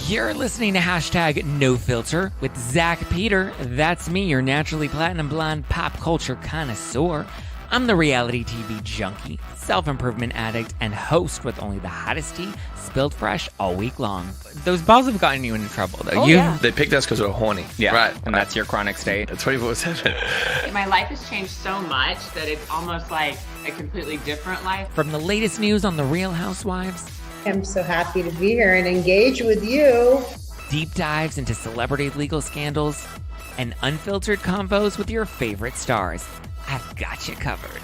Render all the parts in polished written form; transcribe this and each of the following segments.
You're listening to hashtag No Filter with Zack Peter. That's me, your naturally platinum blonde pop culture connoisseur. I'm the reality TV junkie, self-improvement addict, and host with only the hottest tea spilled fresh all week long. Those balls have gotten you into trouble, though. Oh, yeah. They picked us because we're horny. Yeah, right. And that's your chronic state. 24/7. My life has changed so much that it's almost like a completely different life. From the latest news on the Real Housewives, I'm so happy to be here and engage with you. Deep dives into celebrity legal scandals, and unfiltered convos with your favorite stars. I've got you covered.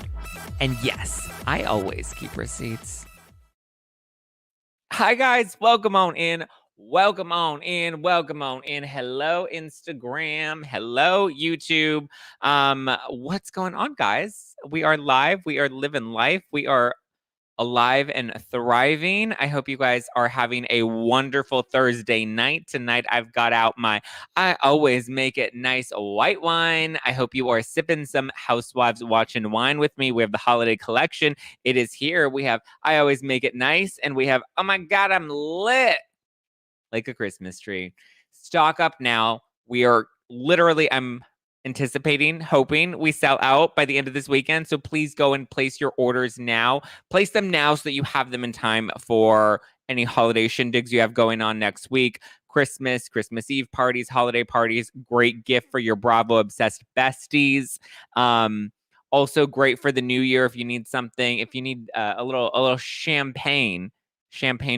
And yes, I always keep receipts. Hi guys, welcome on in. Welcome on in. Welcome on in. Hello Instagram. Hello YouTube. What's going on, guys? We are live. We are living life. We are alive and thriving. I hope you guys are having a wonderful Thursday night. Tonight, I've got out my I Always Make It Nice white wine. I hope you are sipping some Housewives Watching Wine with me. We have the holiday collection. It is here. We have I Always Make It Nice, and we have, oh my God, I'm lit like a Christmas tree. Stock up now. We are literally, I'm anticipating, hoping we sell out by the end of this weekend. So please go and place your orders now. Place them now so that you have them in time for any holiday shindigs you have going on next week. Christmas Eve parties, holiday parties. Great gift for your Bravo obsessed besties. Also great for the new year if you need something. If you need a little champagne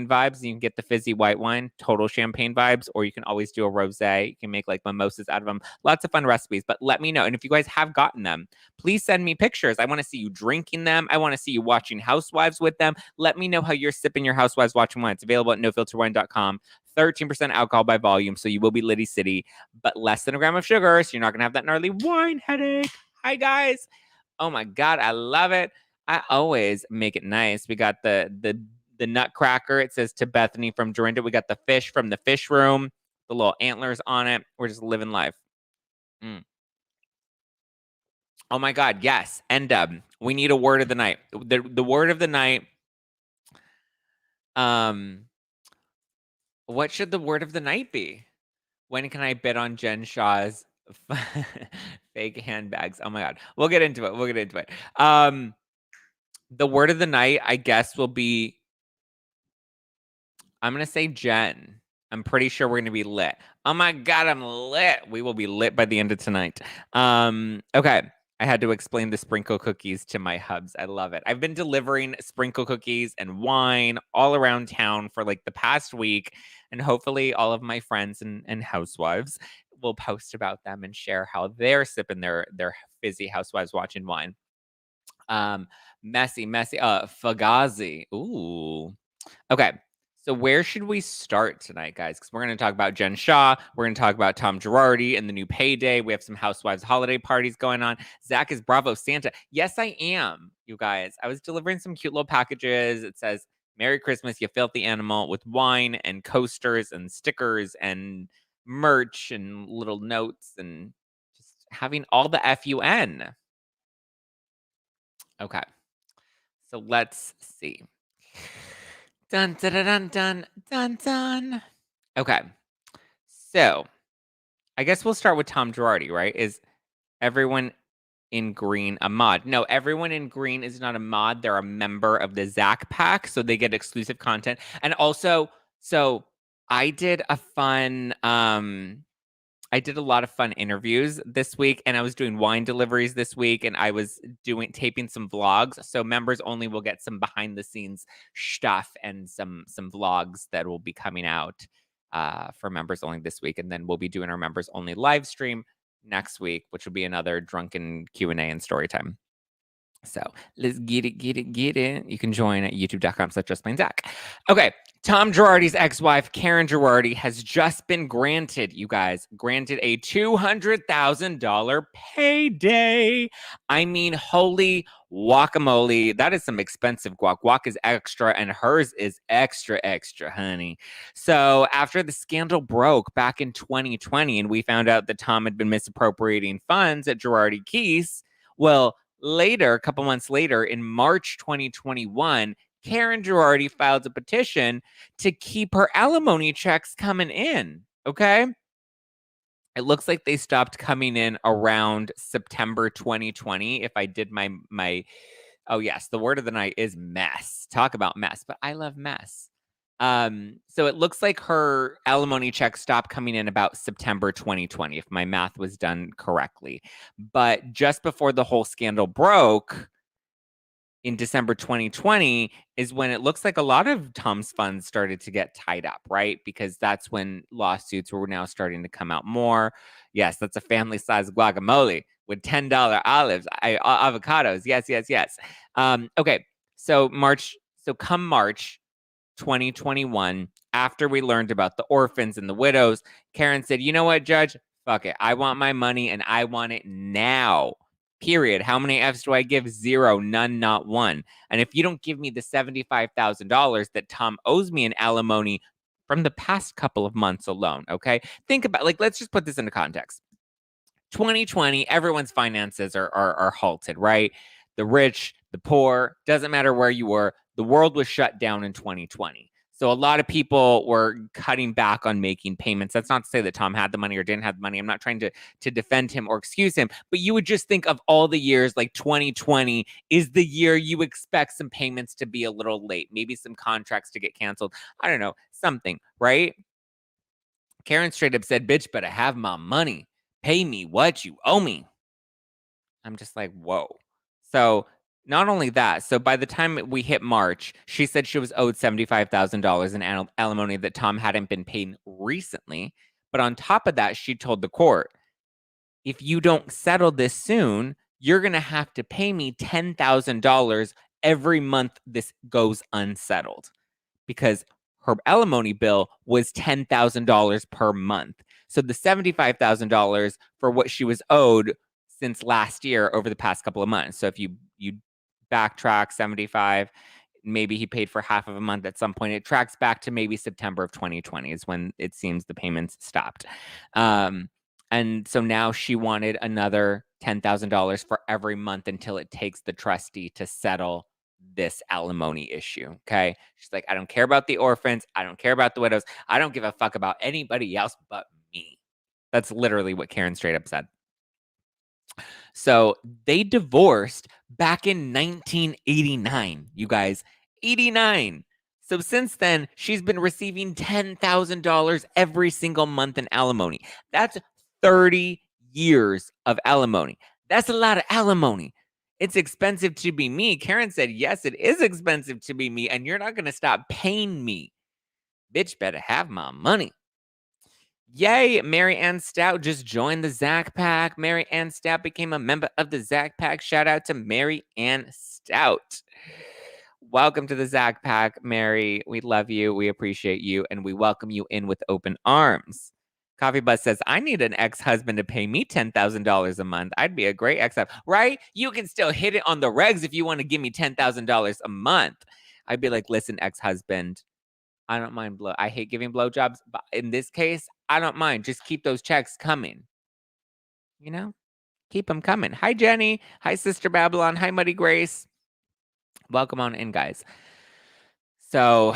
vibes, you can get the fizzy white wine, total champagne vibes, or you can always do a rosé. You can make like mimosas out of them. Lots of fun recipes, but let me know. And if you guys have gotten them, please send me pictures. I want to see you drinking them. I want to see you watching Housewives with them. Let me know how you're sipping your Housewives Watching Wine. It's available at nofilterwine.com. 13% alcohol by volume, so you will be Liddy City, but less than a gram of sugar, so you're not going to have that gnarly wine headache. Hi, guys. Oh, my God. I love it. I always make it nice. We got the nutcracker. It says to Bethany from Dorinda. We got the fish from the fish room, the little antlers on it. We're just living life. Oh my God, yes. And we need a word of the night. The word of the night. What should the word of the night be? When can I bid on Jen Shah's fake handbags? Oh my God. We'll get into it. The word of the night, I guess, will be, I'm going to say Jen. I'm pretty sure we're going to be lit. Oh my God, I'm lit. We will be lit by the end of tonight. Okay. I had to explain the sprinkle cookies to my hubs. I love it. I've been delivering sprinkle cookies and wine all around town for like the past week. And hopefully all of my friends and housewives will post about them and share how they're sipping their fizzy Housewives Watching Wine. Messy, Fugazi. Ooh. Okay. So where should we start tonight, guys? Because we're going to talk about Jen Shah. We're going to talk about Tom Girardi and the new Payday. We have some Housewives holiday parties going on. Zach is Bravo Santa. Yes, I am, you guys. I was delivering some cute little packages. It says, Merry Christmas, you filthy animal, with wine and coasters and stickers and merch and little notes and just having all the FUN. Okay. So let's see. Dun, dun, dun, dun, dun, dun. Okay. So I guess we'll start with Tom Girardi, right? Is everyone in green a mod? No, everyone in green is not a mod. They're a member of the Zack Pack, so they get exclusive content. And also, so I did a fun I did a lot of fun interviews this week, and I was doing wine deliveries this week, and I was taping some vlogs. So members only will get some behind the scenes stuff and some vlogs that will be coming out for members only this week. And then we'll be doing our members only live stream next week, which will be another drunken Q&A and story time. So let's get it. You can join at youtube.com/justplainzack. Okay. Tom Girardi's ex-wife, Karen Girardi, has just been granted a $200,000 payday. I mean, holy guacamole. That is some expensive guac. Guac is extra, and hers is extra, honey. So after the scandal broke back in 2020, and we found out that Tom had been misappropriating funds at Girardi Keys, well, later, a couple months later, in March 2021, Karen Girardi filed a petition to keep her alimony checks coming in, okay? It looks like they stopped coming in around September 2020. If I did my oh yes, the word of the night is mess. Talk about mess, but I love mess. So it looks like her alimony check stopped coming in about September 2020, if my math was done correctly. But just before the whole scandal broke, in December 2020 is when it looks like a lot of Tom's funds started to get tied up, right? Because that's when lawsuits were now starting to come out more. Yes, that's a family-sized guacamole with $10 olives, avocados. Yes, yes, yes. Okay, so come March 2021, after we learned about the orphans and the widows, Karen said, you know what, Judge? Fuck it. I want my money and I want it now. Period. How many F's do I give? 0, none, not one. And if you don't give me the $75,000 that Tom owes me in alimony from the past couple of months alone, okay? Think about, like, let's just put this into context. 2020, everyone's finances are halted, right? The rich, the poor, doesn't matter where you were. The world was shut down in 2020. So a lot of people were cutting back on making payments. That's not to say that Tom had the money or didn't have the money. I'm not trying to defend him or excuse him, but you would just think of all the years, like 2020 is the year you expect some payments to be a little late, maybe some contracts to get canceled. I don't know, something, right? Karen straight up said, bitch, better have my money. Pay me what you owe me. I'm just like, whoa. So not only that, so by the time we hit March, she said she was owed $75,000 in alimony that Tom hadn't been paid recently. But on top of that, she told the court, if you don't settle this soon, you're going to have to pay me $10,000 every month this goes unsettled, because her alimony bill was $10,000 per month. So the $75,000 for what she was owed since last year over the past couple of months. So if you backtrack 75, maybe he paid for half of a month at some point. It tracks back to maybe September of 2020 is when it seems the payments stopped. And so now she wanted another $10,000 for every month until it takes the trustee to settle this alimony issue. Okay. She's like, I don't care about the orphans. I don't care about the widows. I don't give a fuck about anybody else but me. That's literally what Karen straight up said. So they divorced back in 1989, you guys, 89. So since then, she's been receiving $10,000 every single month in alimony. That's 30 years of alimony. That's a lot of alimony. It's expensive to be me. Karen said, yes, it is expensive to be me, and you're not going to stop paying me. Bitch, better have my money. Yay, Mary Ann Stout just joined the Zack Pack. Mary Ann Stout became a member of the Zack Pack. Shout out to Mary Ann Stout. Welcome to the Zack Pack, Mary. We love you. We appreciate you. And we welcome you in with open arms. Coffee Buzz says, I need an ex-husband to pay me $10,000 a month. I'd be a great ex-husband, right? You can still hit it on the regs if you want to give me $10,000 a month. I'd be like, listen, ex-husband, I don't mind I hate giving blowjobs, but in this case, I don't mind. Just keep those checks coming. You know? Keep them coming. Hi, Jenny. Hi, Sister Babylon. Hi, Muddy Grace. Welcome on in, guys. So,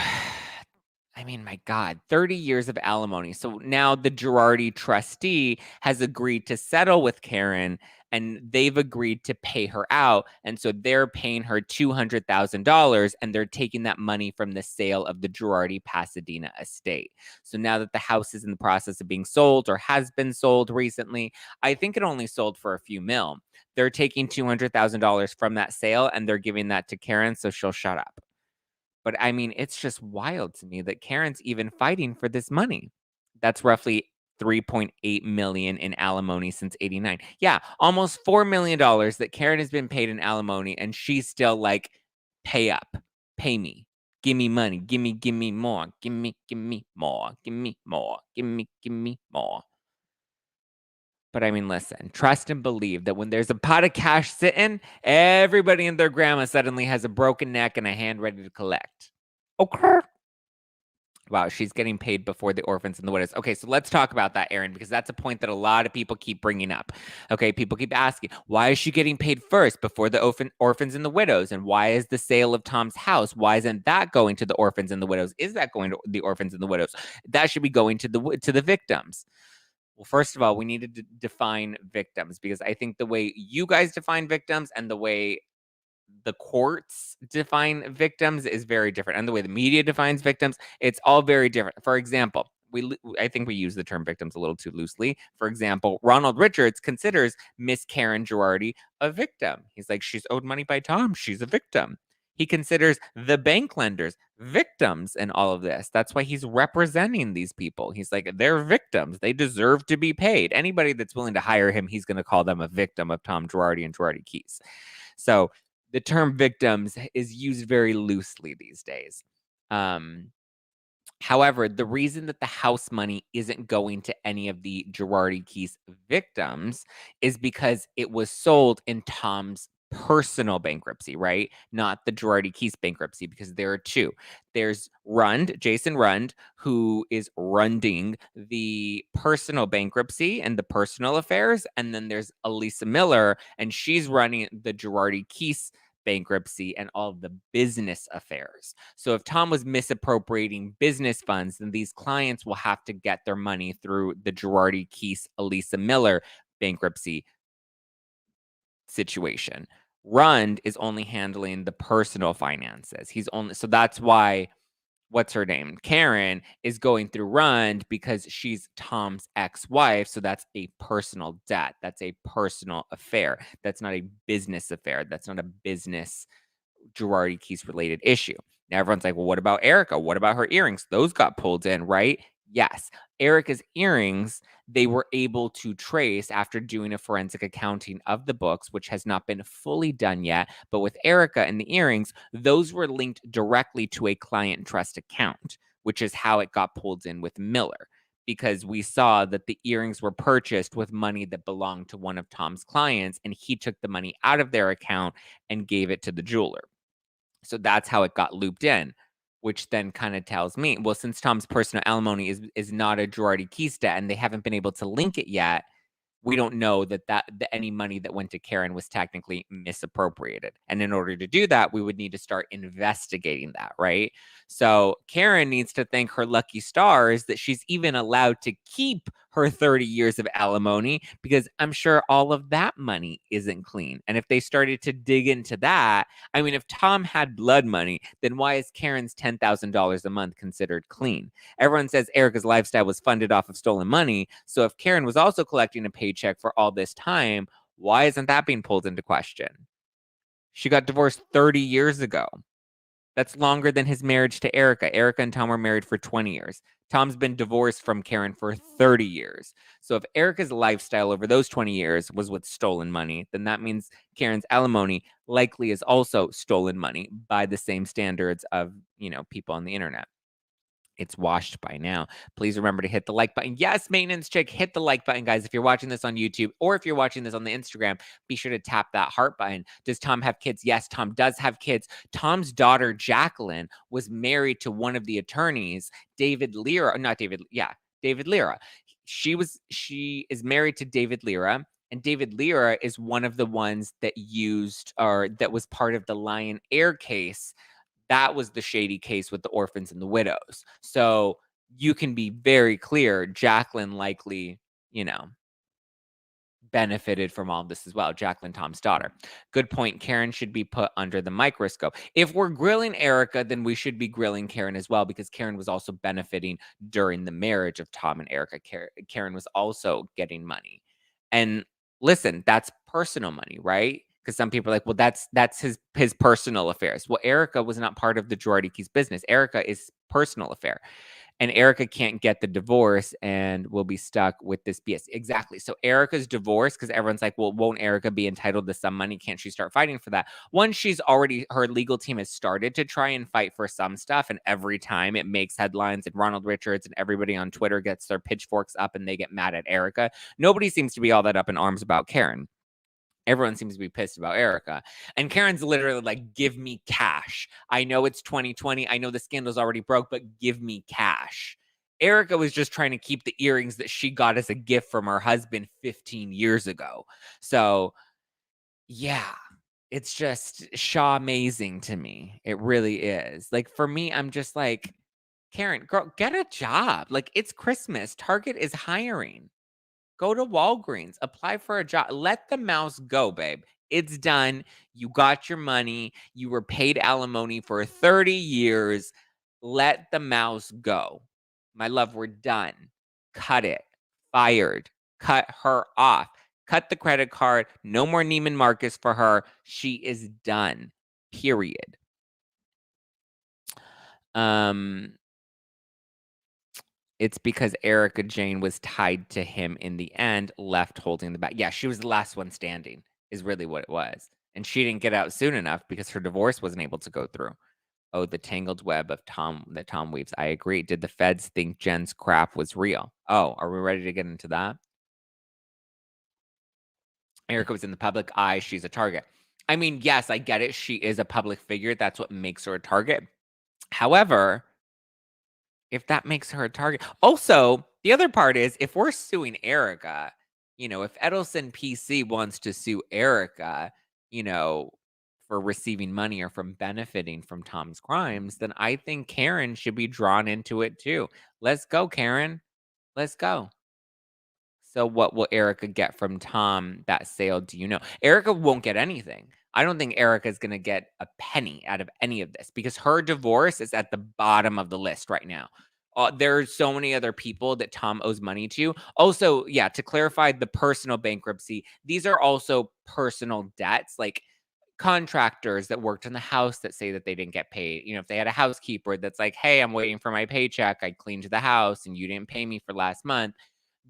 I mean, my God, 30 years of alimony. So now the Girardi trustee has agreed to settle with Karen, and they've agreed to pay her out. And so they're paying her $200,000, and they're taking that money from the sale of the Girardi Pasadena estate. So now that the house is in the process of being sold or has been sold recently, I think it only sold for a few mil. They're taking $200,000 from that sale, and they're giving that to Karen so she'll shut up. But I mean, it's just wild to me that Karen's even fighting for this money. That's roughly $3.8 million in alimony since 89. Yeah, almost $4 million that Karen has been paid in alimony, and she's still like, pay up, pay me, give me money, give me more, give me more, give me more, give me more. But I mean, listen, trust and believe that when there's a pot of cash sitting, everybody and their grandma suddenly has a broken neck and a hand ready to collect. Okay. Wow, she's getting paid before the orphans and the widows. Okay, so let's talk about that, Erin, because that's a point that a lot of people keep bringing up. Okay, people keep asking, why is she getting paid first before the orphans and the widows? And why is the sale of Tom's house? Why isn't that going to the orphans and the widows? Is that going to the orphans and the widows? That should be going to the victims. Well, first of all, we need to define victims, because I think the way you guys define victims and the way the courts define victims is very different, and the way the media defines victims, it's all very different. For example, I think we use the term victims a little too loosely. For example, Ronald Richards considers Miss Karen Girardi a victim. He's like, she's owed money by Tom, she's a victim. He considers the bank lenders victims in all of this. That's why he's representing these people. He's like, they're victims, they deserve to be paid. Anybody that's willing to hire him, he's going to call them a victim of Tom Girardi and Girardi Keys. So the term victims is used very loosely these days. However, the reason that the house money isn't going to any of the Girardi Keys victims is because it was sold in Tom's personal bankruptcy, right? Not the Girardi Keys bankruptcy, because there are two. There's Jason Rund, who is runding the personal bankruptcy and the personal affairs. And then there's Elisa Miller, and she's running the Girardi Keys bankruptcy and all of the business affairs. So if Tom was misappropriating business funds, then these clients will have to get their money through the Girardi Keys Elisa Miller bankruptcy situation. Rund is only handling the personal finances. So that's why what's her name? Karen is going through Rund because she's Tom's ex-wife. So that's a personal debt. That's a personal affair. That's not a business affair. That's not a business Girardi Keys related issue. Now everyone's like, well, what about Erica? What about her earrings? Those got pulled in, right? Yes. Erica's earrings, they were able to trace after doing a forensic accounting of the books, which has not been fully done yet. But with Erica and the earrings, those were linked directly to a client trust account, which is how it got pulled in with Miller, because we saw that the earrings were purchased with money that belonged to one of Tom's clients, and he took the money out of their account and gave it to the jeweler. So that's how it got looped in, which then kind of tells me, well, since Tom's personal alimony is not a Girardi Keys debt and they haven't been able to link it yet, we don't know that any money that went to Karen was technically misappropriated. And in order to do that, we would need to start investigating that, right? So Karen needs to thank her lucky stars that she's even allowed to keep her 30 years of alimony, because I'm sure all of that money isn't clean. And if they started to dig into that, I mean, if Tom had blood money, then why is Karen's $10,000 a month considered clean? Everyone says Erica's lifestyle was funded off of stolen money. So if Karen was also collecting a paycheck for all this time, why isn't that being pulled into question? She got divorced 30 years ago. That's longer than his marriage to Erica. Erica and Tom were married for 20 years. Tom's been divorced from Karen for 30 years. So if Erica's lifestyle over those 20 years was with stolen money, then that means Karen's alimony likely is also stolen money by the same standards of, people on the internet. It's washed by now. Please remember to hit the like button. Yes, maintenance chick, hit the like button, guys. If you're watching this on YouTube or if you're watching this on the Instagram, be sure to tap that heart button. Does Tom have kids? Yes, Tom does have kids. Tom's daughter, Jacqueline, was married to one of the attorneys, David Lira. David Lira. She is married to David Lira. And David Lira is one of the ones that that was part of the Lion Air case. That was the shady case with the orphans and the widows. So you can be very clear, Jacqueline likely, benefited from all of this as well. Jacqueline, Tom's daughter. Good point. Karen should be put under the microscope. If we're grilling Erica, then we should be grilling Karen as well, because Karen was also benefiting during the marriage of Tom and Erica. Karen was also getting money. And listen, that's personal money, right? Because some people are like, well, that's his personal affairs. Well, Erica was not part of the Girardi Keys business. Erica is personal affair. And Erica can't get the divorce and will be stuck with this BS. Exactly. So Erica's divorced, because everyone's like, well, won't Erica be entitled to some money? Can't she start fighting for that? One, her legal team has started to try and fight for some stuff. And every time it makes headlines, and Ronald Richards and everybody on Twitter gets their pitchforks up and they get mad at Erica. Nobody seems to be all that up in arms about Karen. Everyone seems to be pissed about Erica. And Karen's literally like, give me cash. I know it's 2020. I know the scandal's already broke, but give me cash. Erica was just trying to keep the earrings that she got as a gift from her husband 15 years ago. So, yeah, it's just Shaw amazing to me. It really is. Like, for me, I'm just like, Karen, girl, get a job. Like, it's Christmas. Target is hiring. Go to Walgreens, apply for a job. Let the mouse go, babe. It's done. You got your money. You were paid alimony for 30 years. Let the mouse go. My love, we're done. Cut it. Fired. Cut her off. Cut the credit card. No more Neiman Marcus for her. She is done. Period. It's because Erica Jane was tied to him in the end, left holding the bag. Yeah, she was the last one standing, is really what it was. And she didn't get out soon enough because her divorce wasn't able to go through. Oh, the tangled web of that Tom weaves. I agree. Did the feds think Jen's crap was real? Oh, are we ready to get into that? Erica was in the public eye. She's a target. I mean, yes, I get it. She is a public figure. That's what makes her a target. However, if that makes her a target. Also, the other part is if we're suing Erica, if Edelson PC wants to sue Erica, for receiving money or from benefiting from Tom's crimes, then I think Karen should be drawn into it too. Let's go, Karen. Let's go. So what will Erica get from Tom that sale? Do you know? Erica won't get anything. I don't think Erica's going to get a penny out of any of this because her divorce is at the bottom of the list right now. There's so many other people that Tom owes money to. Also, yeah, to clarify the personal bankruptcy, these are also personal debts, like contractors that worked in the house that say that they didn't get paid. If they had a housekeeper that's like, hey, I'm waiting for my paycheck. I cleaned the house and you didn't pay me for last month.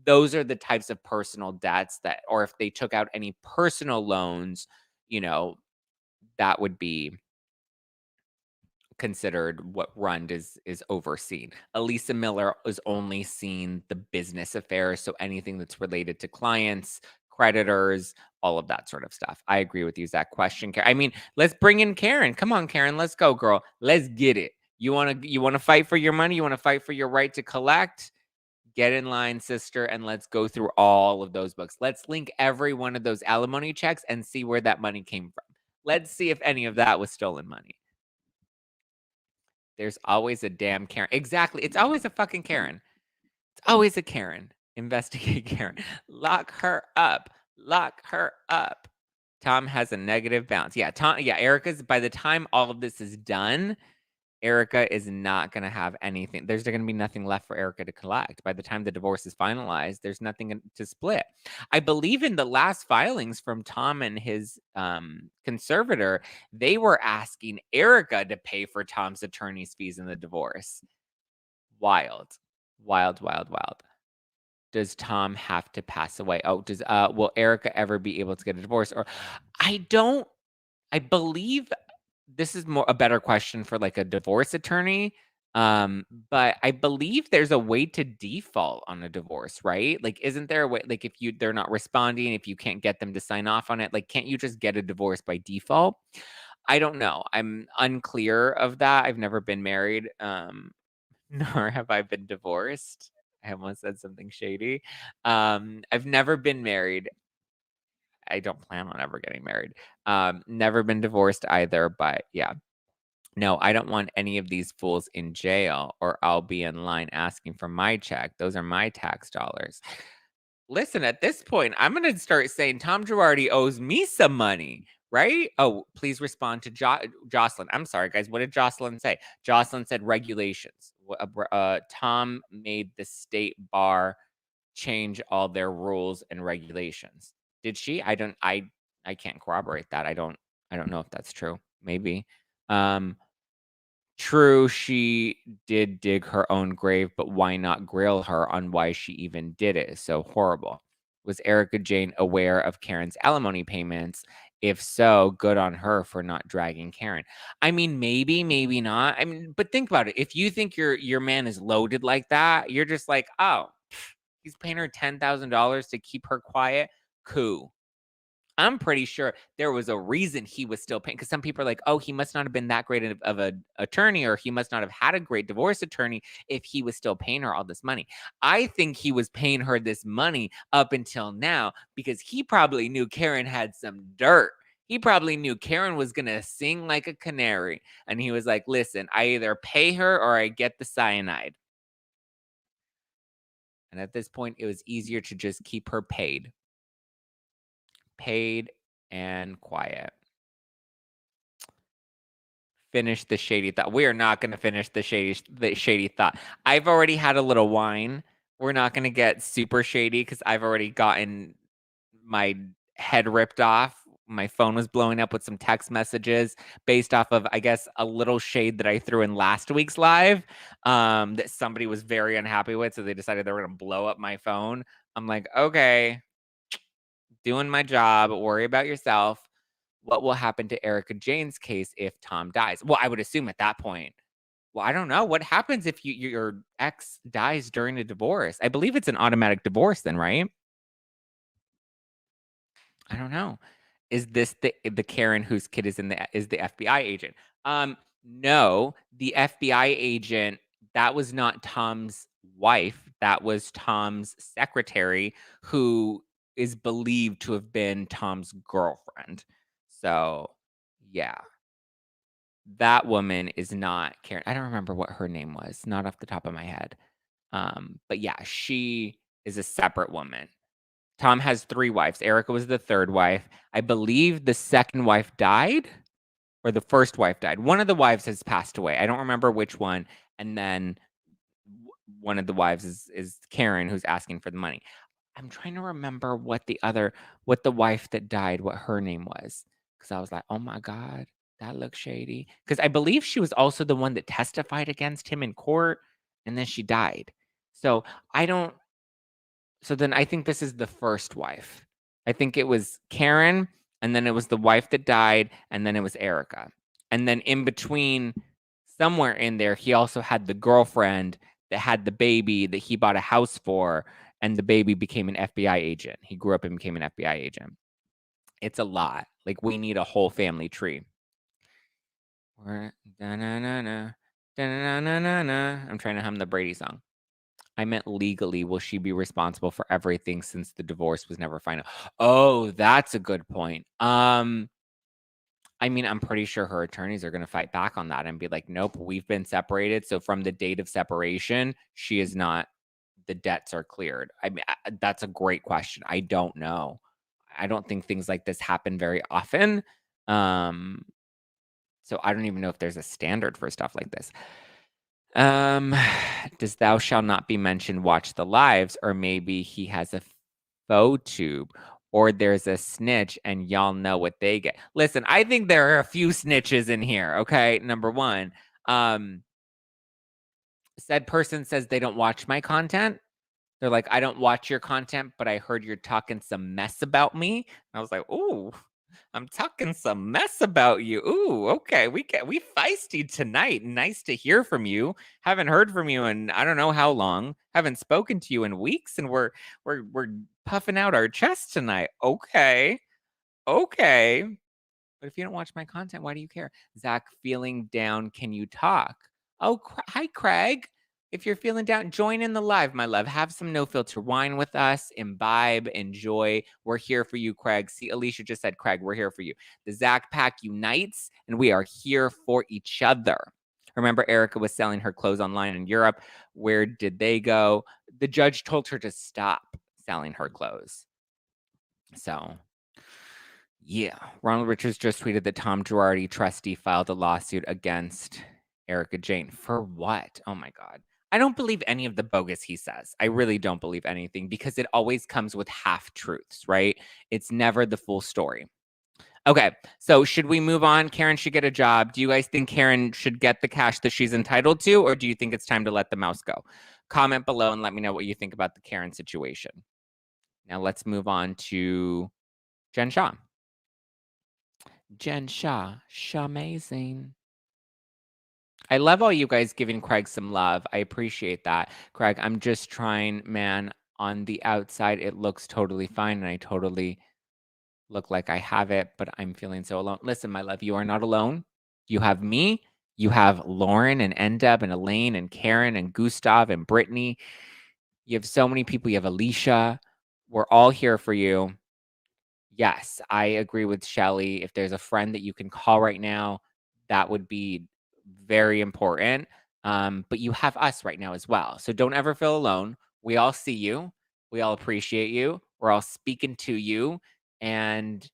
Those are the types of personal debts that, or if they took out any personal loans, that would be considered what Rund is overseen. Elisa Miller is only seen the business affairs, so anything that's related to clients, creditors, all of that sort of stuff. I agree with you, Zach. Question, I mean, let's bring in Karen. Come on, Karen, let's go, girl. Let's get it. You want to fight for your money? You want to fight for your right to collect? Get in line, sister, and let's go through all of those books. Let's link every one of those alimony checks and see where that money came from. Let's see if any of that was stolen money. There's always a damn Karen. Exactly. It's always a fucking Karen. It's always a Karen. Investigate Karen. Lock her up. Lock her up. Tom has a negative balance. Yeah, Erica's, by the time all of this is done, Erica is not going to have anything. There's going to be nothing left for Erica to collect. By the time the divorce is finalized, there's nothing to split. I believe in the last filings from Tom and his conservator, they were asking Erica to pay for Tom's attorney's fees in the divorce. Wild. Wild, wild, wild. Does Tom have to pass away? Oh, will Erica ever be able to get a divorce? Or I believe this is a better question for like a divorce attorney. But I believe there's a way to default on a divorce, right? Like, isn't there a way, like if they're not responding, if you can't get them to sign off on it, like, can't you just get a divorce by default? I don't know. I'm unclear of that. I've never been married, nor have I been divorced. I almost said something shady. I've never been married. I don't plan on ever getting married. Never been divorced either, but yeah. No, I don't want any of these fools in jail or I'll be in line asking for my check. Those are my tax dollars. Listen, at this point, I'm going to start saying Tom Girardi owes me some money, right? Oh, please respond to Jocelyn. I'm sorry, guys. What did Jocelyn say? Jocelyn said regulations. Tom made the state bar change all their rules and regulations. Did she? I can't corroborate that. I don't know if that's true. Maybe. True, she did dig her own grave, but why not grill her on why she even did it? So horrible. Was Erica Jane aware of Karen's alimony payments? If so, good on her for not dragging Karen. I mean, maybe, maybe not. I mean, but think about it. If you think your man is loaded like that, you're just like, oh, he's paying her $10,000 to keep her quiet. Cool. I'm pretty sure there was a reason he was still paying, because some people are like, oh, he must not have been that great of an attorney, or he must not have had a great divorce attorney if he was still paying her all this money. I think he was paying her this money up until now because he probably knew Karen had some dirt. He probably knew Karen was going to sing like a canary. And he was like, listen, I either pay her or I get the cyanide. And at this point, it was easier to just keep her paid and quiet. Finish the shady thought. We are not going to finish the shady thought. I've already had a little wine. We're not going to get super shady because I've already gotten my head ripped off. My phone was blowing up with some text messages based off of, I guess, a little shade that I threw in last week's live that somebody was very unhappy with. So they decided they were going to blow up my phone. I'm like, okay, doing my job. Worry about yourself. What will happen to Erica Jane's case if Tom dies? Well, I would assume at that point. Well, I don't know. What happens if your ex dies during a divorce? I believe it's an automatic divorce then, right? I don't know. Is this the Karen whose kid is the FBI agent? No, the FBI agent, that was not Tom's wife. That was Tom's secretary, who is believed to have been Tom's girlfriend. So, yeah. That woman is not Karen. I don't remember what her name was, not off the top of my head. But yeah, she is a separate woman. Tom has 3 wives. Erica was the 3rd wife. I believe the 2nd wife died, or the 1st wife died. One of the wives has passed away. I don't remember which one. And then one of the wives is Karen, who's asking for the money. I'm trying to remember what the wife that died, what her name was. Because I was like, oh my God, that looks shady. Because I believe she was also the one that testified against him in court, and then she died. So I don't. So then I think this is the 1st wife. I think it was Karen, and then it was the wife that died, and then it was Erica. And then in between, somewhere in there, he also had the girlfriend that had the baby that he bought a house for, and the baby became an FBI agent. He grew up and became an FBI agent. It's a lot. Like, we need a whole family tree. I'm trying to hum the Brady song. I meant legally, will she be responsible for everything since the divorce was never final? Oh, that's a good point. I mean, I'm pretty sure her attorneys are going to fight back on that and be like, nope, we've been separated. So from the date of separation, she is not, the debts are cleared. I mean, that's a great question. I don't know. I don't think things like this happen very often. So I don't even know if there's a standard for stuff like this. Does thou shall not be mentioned watch the lives, or maybe he has a faux tube, or there's a snitch and y'all know what they get. Listen, I think there are a few snitches in here. Okay, number one, said person says they don't watch my content. They're like, I don't watch your content, but I heard you're talking some mess about me. And I was like, ooh, I'm talking some mess about you. Ooh, okay. We feisty tonight. Nice to hear from you. Haven't heard from you in I don't know how long. Haven't spoken to you in weeks, and we're puffing out our chests tonight. Okay. Okay. But if you don't watch my content, why do you care? Zach, feeling down, can you talk? Oh, hi, Craig. If you're feeling down, join in the live, my love. Have some no filter wine with us. Imbibe, enjoy. We're here for you, Craig. See, Alicia just said, Craig, we're here for you. The Zack Pack unites, and we are here for each other. Remember, Erica was selling her clothes online in Europe. Where did they go? The judge told her to stop selling her clothes. So, yeah. Ronald Richards just tweeted that Tom Girardi, trustee, filed a lawsuit against Erica Jane. For what? Oh my God. I don't believe any of the bogus he says. I really don't believe anything because it always comes with half truths, right? It's never the full story. Okay, so should we move on? Karen should get a job. Do you guys think Karen should get the cash that she's entitled to, or do you think it's time to let the mouse go? Comment below and let me know what you think about the Karen situation. Now let's move on to Jen Shah. Jen Shah, amazing. I love all you guys giving Craig some love. I appreciate that. Craig, I'm just trying, man. On the outside, it looks totally fine, and I totally look like I have it, but I'm feeling so alone. Listen, my love, you are not alone. You have me. You have Lauren and Endeb and Elaine and Karen and Gustav and Brittany. You have so many people. You have Alicia. We're all here for you. Yes, I agree with Shelly. If there's a friend that you can call right now, that would be very important. But you have us right now as well. So don't ever feel alone. We all see you. We all appreciate you. We're all speaking to you. And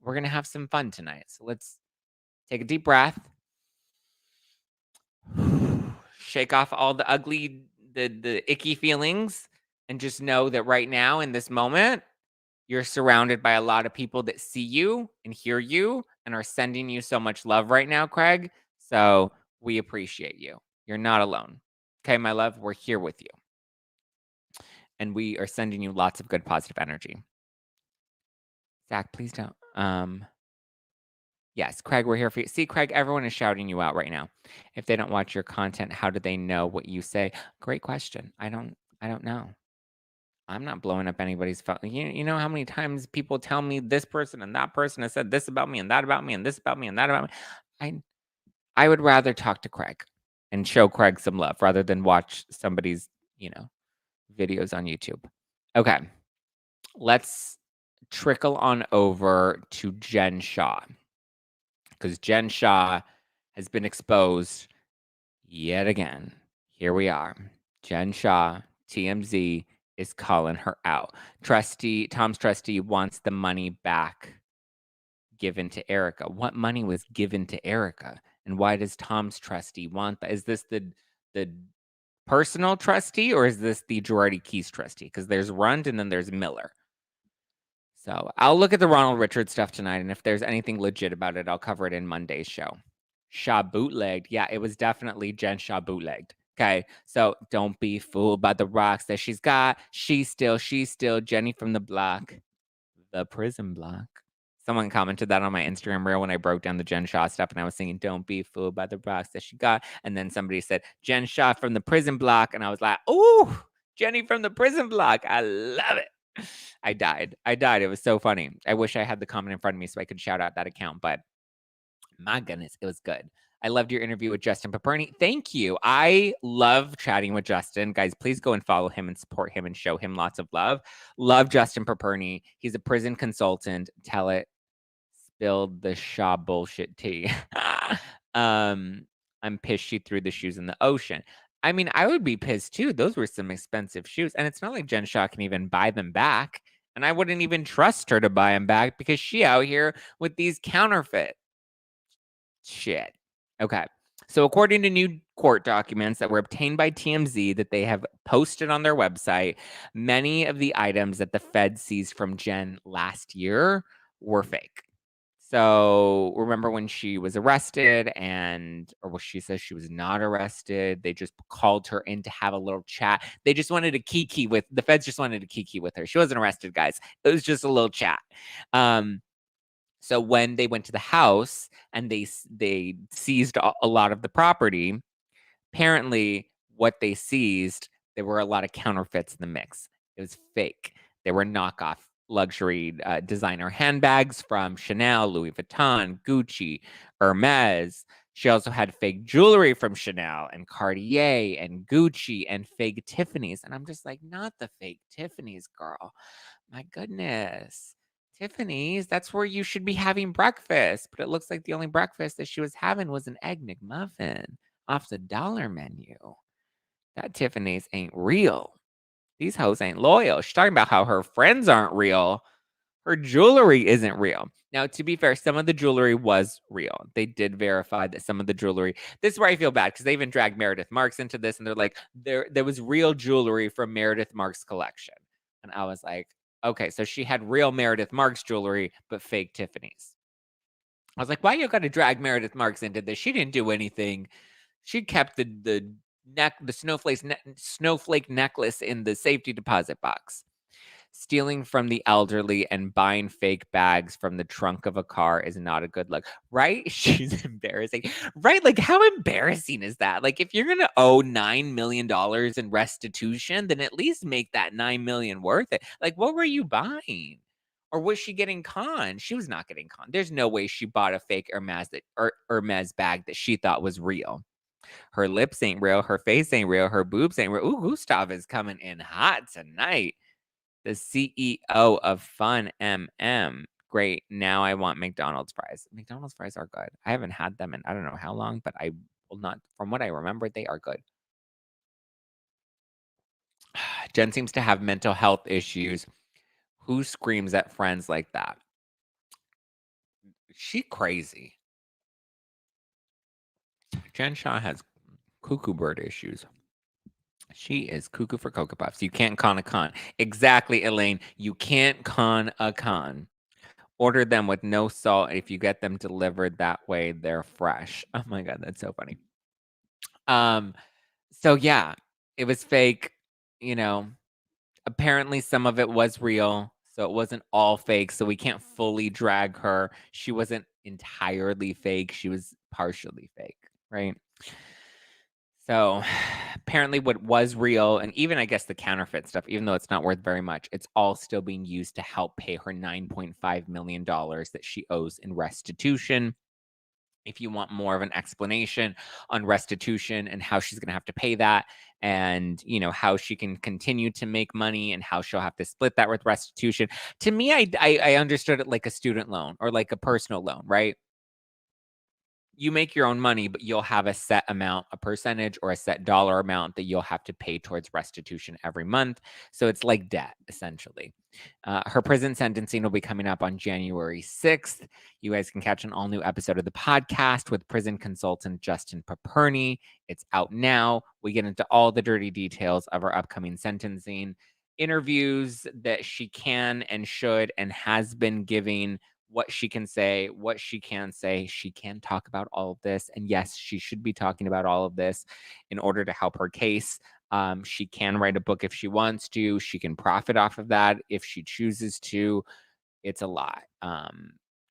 we're going to have some fun tonight. So let's take a deep breath. Shake off all the ugly, the icky feelings. And just know that right now in this moment, you're surrounded by a lot of people that see you and hear you and are sending you so much love right now, Craig. So we appreciate you. You're not alone. Okay, my love, we're here with you. And we are sending you lots of good positive energy. Zach, please don't. Yes, Craig, we're here for you. See, Craig, everyone is shouting you out right now. If they don't watch your content, how do they know what you say? Great question. I don't know. I'm not blowing up anybody's phone. You know how many times people tell me this person and that person has said this about me and that about me and this about me and that about me. I would rather talk to Craig and show Craig some love rather than watch somebody's, videos on YouTube. Okay. Let's trickle on over to Jen Shah. Because Jen Shah has been exposed yet again. Here we are. Jen Shah, TMZ, is calling her out. Tom's trustee wants the money back given to Erica. What money was given to Erica? And why does Tom's trustee want that? Is this the personal trustee or is this the Girardi Keys trustee? Because there's Rund and then there's Miller. So I'll look at the Ronald Richards stuff tonight, and if there's anything legit about it, I'll cover it in Monday's show. Shah bootlegged. Yeah, it was definitely Jen Shah bootlegged. Okay, so don't be fooled by the rocks that she's got. She's still Jenny from the block, the prison block. Someone commented that on my Instagram reel when I broke down the Jen Shah stuff, and I was singing, don't be fooled by the rocks that she got. And then somebody said, Jen Shah from the prison block. And I was like, ooh, Jenny from the prison block. I love it. I died. It was so funny. I wish I had the comment in front of me so I could shout out that account, but my goodness, it was good. I loved your interview with Justin Paperny. Thank you. I love chatting with Justin. Guys, please go and follow him and support him and show him lots of love. Love Justin Paperny. He's a prison consultant. Tell it. Spilled the Shaw bullshit tea. I'm pissed she threw the shoes in the ocean. I mean, I would be pissed too. Those were some expensive shoes. And it's not like Jen Shah can even buy them back. And I wouldn't even trust her to buy them back because she out here with these counterfeit shit. Okay. So according to new court documents that were obtained by TMZ that they have posted on their website, many of the items that the Fed seized from Jen last year were fake. So remember when she was arrested or she says she was not arrested, they just called her in to have a little chat. They just wanted to the feds just wanted to kiki with her. She wasn't arrested, guys. It was just a little chat. So when they went to the house and they seized a lot of the property, apparently what they seized, there were a lot of counterfeits in the mix. It was fake. They were knockoff luxury designer handbags from Chanel, Louis Vuitton, Gucci, Hermes. She also had fake jewelry from Chanel and Cartier and Gucci and fake Tiffany's. And I'm just like, not the fake Tiffany's, girl. My goodness. Tiffany's, that's where you should be having breakfast. But it looks like the only breakfast that she was having was an Egg McMuffin off the dollar menu. That Tiffany's ain't real. These hoes ain't loyal. She's talking about how her friends aren't real. Her jewelry isn't real. Now, to be fair, some of the jewelry was real. They did verify that some of the jewelry. This is where I feel bad because they even dragged Meredith Marks into this, and they're like, there was real jewelry from Meredith Marks' collection. And I was like, okay, so she had real Meredith Marks jewelry, but fake Tiffany's. I was like, why you got to drag Meredith Marks into this? She didn't do anything. She kept the snowflake necklace in the safety deposit box. Stealing from the elderly and buying fake bags from the trunk of a car is not a good look, right? She's embarrassing, right? Like, how embarrassing is that? Like, if you're gonna owe $9 million in restitution, then at least make that $9 million worth it. Like, what were you buying? Or was she getting conned? She was not getting conned. There's no way she bought a fake Hermes bag that she thought was real. Her lips ain't real. Her face ain't real. Her boobs ain't real. Ooh, Gustav is coming in hot tonight. The CEO of Fun MM. Great. Now I want McDonald's fries. McDonald's fries are good. I haven't had them in I don't know how long, but I will not. From what I remember, they are good. Jen seems to have mental health issues. Who screams at friends like that? She crazy. Jen Shah has cuckoo bird issues. She is cuckoo for Cocoa Puffs. You can't con a con. Exactly, Elaine. You can't con a con. Order them with no salt. If you get them delivered that way, they're fresh. Oh my God, that's so funny. So yeah, it was fake. You know, apparently some of it was real. So it wasn't all fake. So we can't fully drag her. She wasn't entirely fake. She was partially fake, right? So apparently what was real, and even I guess the counterfeit stuff, even though it's not worth very much, it's all still being used to help pay her $9.5 million that she owes in restitution. If you want more of an explanation on restitution and how she's going to have to pay that, and how she can continue to make money and how she'll have to split that with restitution. To me, I understood it like a student loan or like a personal loan, right? You make your own money, but you'll have a set amount, a percentage or a set dollar amount that you'll have to pay towards restitution every month. So it's like debt, essentially. Her prison sentencing will be coming up on January 6th. You guys can catch an all new episode of the podcast with prison consultant Justin Paperny. It's out now. We get into all the dirty details of her upcoming sentencing, interviews that she can and should and has been giving, what she can say, what she can say. She can talk about all of this. And yes, she should be talking about all of this in order to help her case. She can write a book if she wants to. She can profit off of that if she chooses to. It's a lot.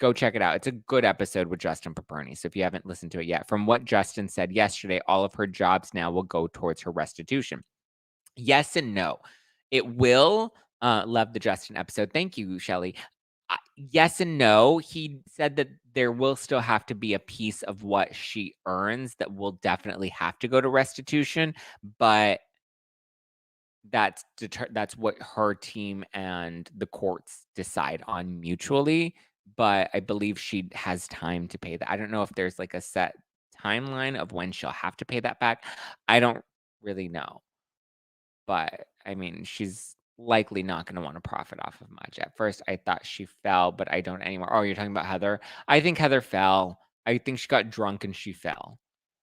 Go check it out. It's a good episode with Justin Paperny. So if you haven't listened to it yet, from what Justin said yesterday, all of her jobs now will go towards her restitution. Yes and no. It will. Love the Justin episode. Thank you, Shelly. Yes and no. He said that there will still have to be a piece of what she earns that will definitely have to go to restitution, but that's what her team and the courts decide on mutually. But I believe she has time to pay that. I don't know if there's like a set timeline of when she'll have to pay that back. I don't really know. But I mean, she's likely not going to want to profit off of much. At first, I thought she fell, but I don't anymore. Oh, you're talking about Heather? I think Heather fell. I think she got drunk and she fell.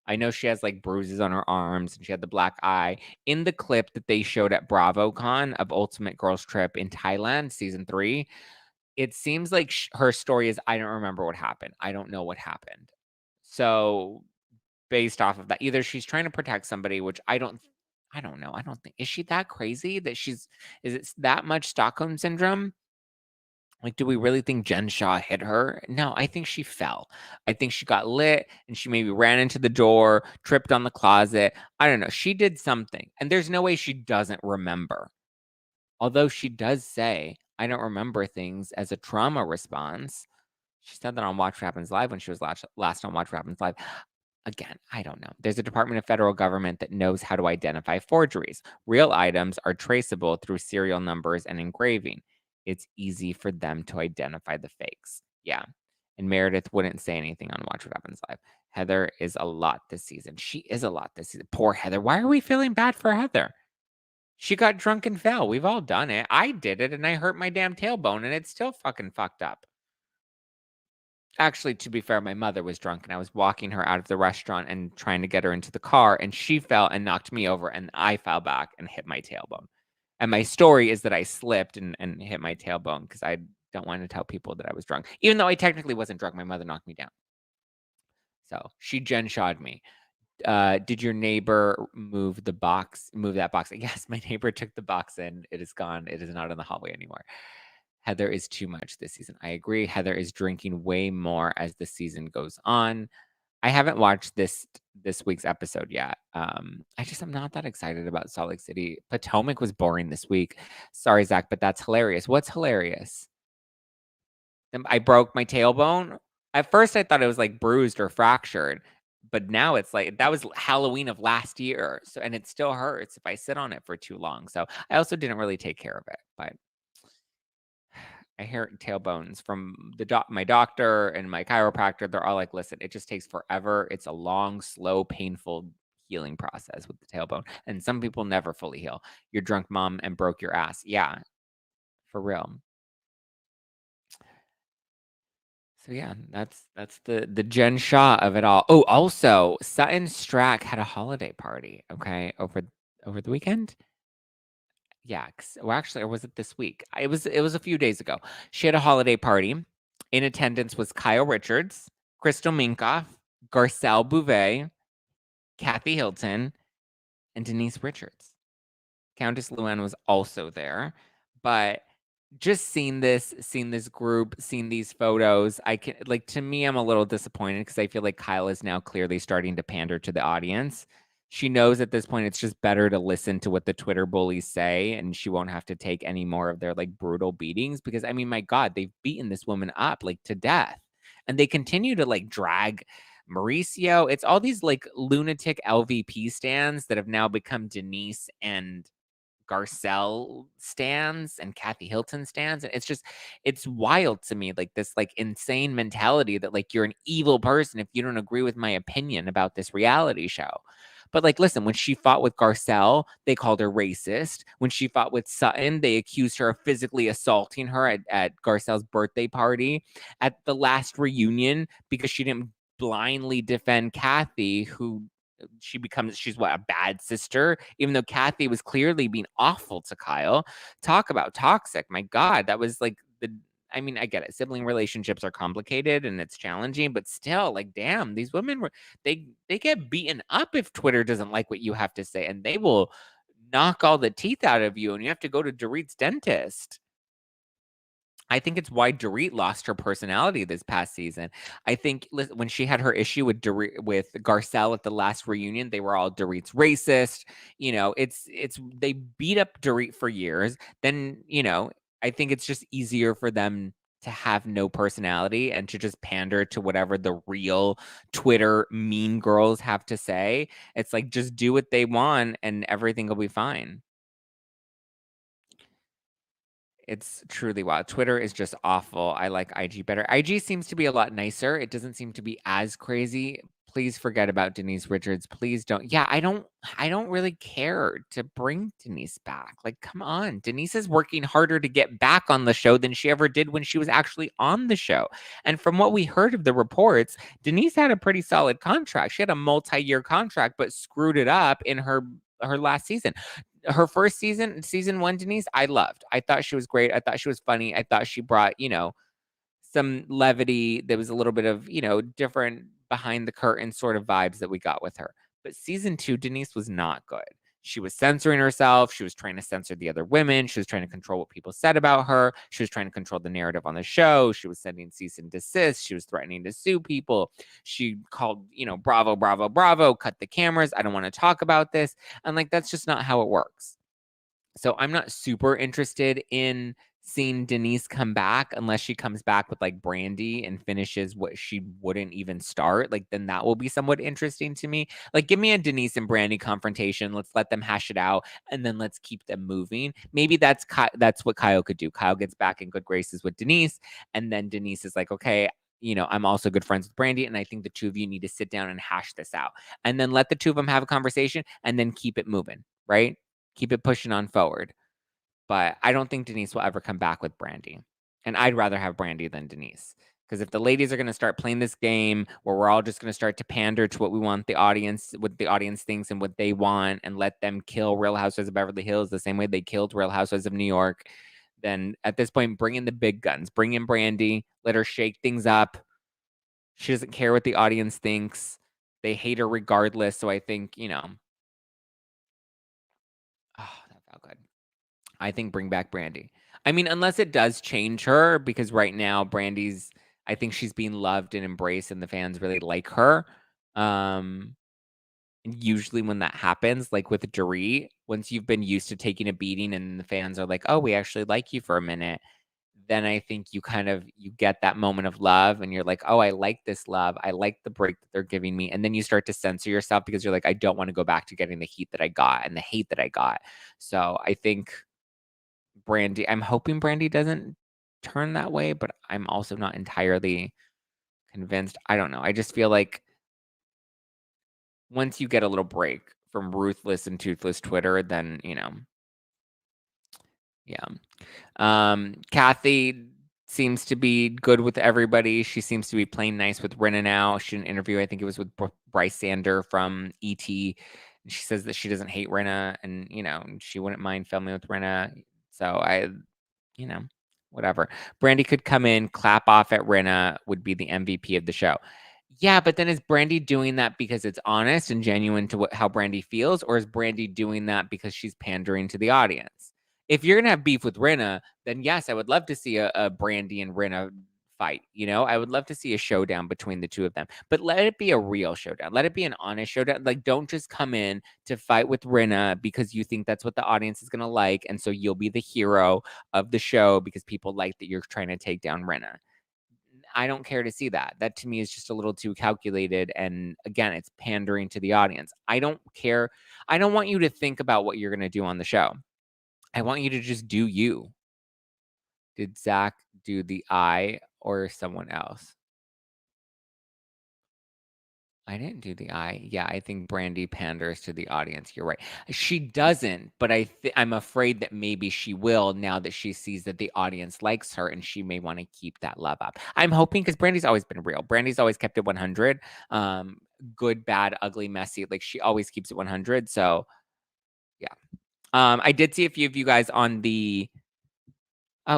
I know she has like bruises on her arms and she had the black eye. In the clip that they showed at BravoCon of Ultimate Girls Trip in Thailand, season 3, it seems like her story is, I don't remember what happened. I don't know what happened. So based off of that, either she's trying to protect somebody, which I don't know. I don't think, is she that crazy that is it that much Stockholm syndrome? Like, do we really think Jen Shah hit her? No, I think she fell. I think she got lit and she maybe ran into the door, tripped on the closet. I don't know. She did something. And there's no way she doesn't remember. Although she does say, I don't remember things as a trauma response. She said that on Watch What Happens Live when she was last on Watch What Happens Live. Again, I don't know. There's a Department of Federal Government that knows how to identify forgeries. Real items are traceable through serial numbers and engraving. It's easy for them to identify the fakes. Yeah. And Meredith wouldn't say anything on Watch What Happens Live. Heather is a lot this season. She is a lot this season. Poor Heather. Why are we feeling bad for Heather? She got drunk and fell. We've all done it. I did it and I hurt my damn tailbone and it's still fucking fucked up. Actually, to be fair, my mother was drunk and I was walking her out of the restaurant and trying to get her into the car, and she fell and knocked me over and I fell back and hit my tailbone. And my story is that I slipped and hit my tailbone because I don't want to tell people that I was drunk. Even though I technically wasn't drunk, my mother knocked me down. So she Jen Shah'd me. Did your neighbor move that box? Yes, my neighbor took the box in. It is gone. It is not in the hallway anymore. Heather is too much this season. I agree. Heather is drinking way more as the season goes on. I haven't watched this week's episode yet. I'm not that excited about Salt Lake City. Potomac was boring this week. Sorry, Zach, but that's hilarious. What's hilarious? Then I broke my tailbone. At first, I thought it was like bruised or fractured, but now it's like that was Halloween of last year. So, and it still hurts if I sit on it for too long. So, I also didn't really take care of it, but I hear tailbones from my doctor and my chiropractor. They're all like, listen, it just takes forever. It's a long, slow, painful healing process with the tailbone. And some people never fully heal. Your drunk mom and broke your ass. Yeah, for real. So yeah, that's the Jen Shah of it all. Oh, also, Sutton Strack had a holiday party, okay, over the weekend. Yeah, well, actually, or was it this week? It was a few days ago. She had a holiday party. In attendance was Kyle Richards, Crystal Minkoff, Garcelle Bouvet, Kathy Hilton, and Denise Richards. Countess Luann was also there, but just seeing this group, seeing these photos, I can like to me, I'm a little disappointed because I feel like Kyle is now clearly starting to pander to the audience. She knows at this point it's just better to listen to what the Twitter bullies say, and she won't have to take any more of their like brutal beatings because I mean, my God, they've beaten this woman up like to death, and they continue to like drag Mauricio. It's all these like lunatic LVP stands that have now become Denise and Garcelle stands and Kathy Hilton stands. And it's wild to me, like this like insane mentality that like you're an evil person if you don't agree with my opinion about this reality show. But like, listen, when she fought with Garcelle, they called her racist. When she fought with Sutton, they accused her of physically assaulting her at Garcelle's birthday party. At the last reunion, because she didn't blindly defend Kathy, who she's what, a bad sister, even though Kathy was clearly being awful to Kyle. Talk about toxic. My God, that was like I mean, I get it. Sibling relationships are complicated and it's challenging, but still, like, damn, these women they get beaten up if Twitter doesn't like what you have to say, and they will knock all the teeth out of you, and you have to go to Dorit's dentist. I think it's why Dorit lost her personality this past season. I think when she had her issue with with Garcelle at the last reunion, they were all Dorit's racist. You know, it's they beat up Dorit for years. Then, you know, I think it's just easier for them to have no personality and to just pander to whatever the real Twitter mean girls have to say. It's like just do what they want and everything will be fine. It's truly wild. Twitter is just awful. I like IG better. IG seems to be a lot nicer. It doesn't seem to be as crazy. Please forget about Denise Richards. Please don't. Yeah, I don't really care to bring Denise back. Like, come on. Denise is working harder to get back on the show than she ever did when she was actually on the show. And from what we heard of the reports, Denise had a pretty solid contract. She had a multi-year contract, but screwed it up in her last season. Her first season 1, Denise, I loved. I thought she was great. I thought she was funny. I thought she brought, you know, some levity. There was a little bit of, you know, different behind the curtain sort of vibes that we got with her. But season 2, Denise was not good. She was censoring herself. She was trying to censor the other women. She was trying to control what people said about her. She was trying to control the narrative on the show. She was sending cease and desist. She was threatening to sue people. She called, you know, bravo, bravo, bravo, cut the cameras. I don't want to talk about this. And like, that's just not how it works. So I'm not super interested in seeing Denise come back unless she comes back with like Brandy and finishes what she wouldn't even start. Like, then that will be somewhat interesting to me. Like, give me a Denise and Brandy confrontation. Let's let them hash it out, and then let's keep them moving. Maybe that's what Kyle could do. Kyle gets back in good graces with Denise, and then Denise is like, okay, you know, I'm also good friends with Brandy, and I think the two of you need to sit down and hash this out, and then let the two of them have a conversation, and then keep it moving, right? Keep it pushing on forward. But I don't think Denise will ever come back with Brandy. And I'd rather have Brandy than Denise. Because if the ladies are going to start playing this game where we're all just going to start to pander to what we want the audience, what the audience thinks and what they want, and let them kill Real Housewives of Beverly Hills the same way they killed Real Housewives of New York, then at this point, bring in the big guns. Bring in Brandy. Let her shake things up. She doesn't care what the audience thinks. They hate her regardless. So I think, you know, oh, that felt good. I think bring back Brandy. I mean, unless it does change her, because right now I think she's being loved and embraced, and the fans really like her. And usually when that happens, like with Dorit, once you've been used to taking a beating and the fans are like, "Oh, we actually like you for a minute," then I think you get that moment of love and you're like, oh, I like this love. I like the break that they're giving me. And then you start to censor yourself because you're like, I don't want to go back to getting the heat that I got and the hate that I got. So I think I'm hoping Brandy doesn't turn that way, but I'm also not entirely convinced. I don't know. I just feel like once you get a little break from ruthless and toothless Twitter, then, yeah. Kathy seems to be good with everybody. She seems to be playing nice with Rinna now. She did an interview, I think it was with Bryce Sander from ET. She says that she doesn't hate Rinna and, she wouldn't mind filming with Rinna. So whatever. Brandy could come in, clap off at Rinna, would be the MVP of the show. Yeah, but then is Brandy doing that because it's honest and genuine to how Brandy feels, or is Brandy doing that because she's pandering to the audience? If you're gonna have beef with Rinna, then yes, I would love to see a Brandy and Rinna fight. I would love to see a showdown between the two of them, but let it be a real showdown. Let it be an honest showdown. Like, don't just come in to fight with Rinna because you think that's what the audience is gonna like, and so you'll be the hero of the show because people like that you're trying to take down Rinna. I don't care to see that. That to me is just a little too calculated. And again, it's pandering to the audience. I don't care. I don't want you to think about what you're going to do on the show. I want you to just do you. Did Zack do the eye or someone else? I didn't do the eye. Yeah, I think Brandy panders to the audience. You're right. She doesn't, but I'm afraid that maybe she will now that she sees that the audience likes her and she may want to keep that love up. I'm hoping because Brandy's always been real. Brandy's always kept it 100. Good, bad, ugly, messy. Like she always keeps it 100. So yeah. I did see a few of you guys on the